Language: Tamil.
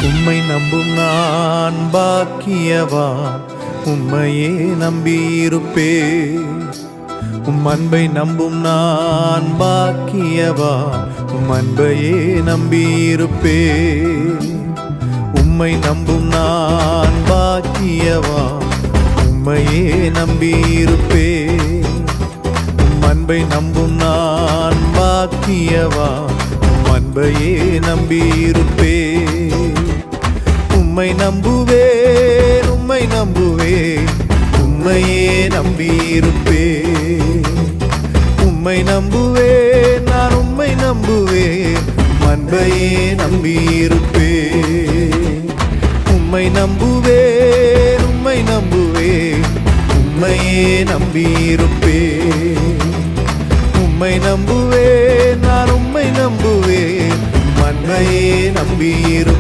உம்மை நம்பும் நான் பாக்கியவான், உம்மையே நம்பியிருப்பேன். உம் அன்பை நம்பும் நான் பாக்கியவான், உம் அன்பையே நம்பியிருப்பேன். உம்மை நம்பும் நான் பாக்கியவான், உம்மையே நம்பியிருப்பேன். உம் அன்பை நம்பும் நான் பாக்கியவான், உம் அன்பையே நம்பியிருப்பேன். உம்மை நம்புவேன், உம்மை நம்புவேன், உம்மையே நம்பியிருப்பேன். உம்மை நம்புவேன், நான் உம்மை நம்புவேன், அன்பையே நம்பியிருப்பேன். உம்மை நம்புவேன், உம்மை நம்புவேன், உம்மையே நம்பியிருப்பேன். உம்மை நம்புவேன், நான் உம்மை நம்புவேன், அன்பையே நம்பியிருப்பேன்.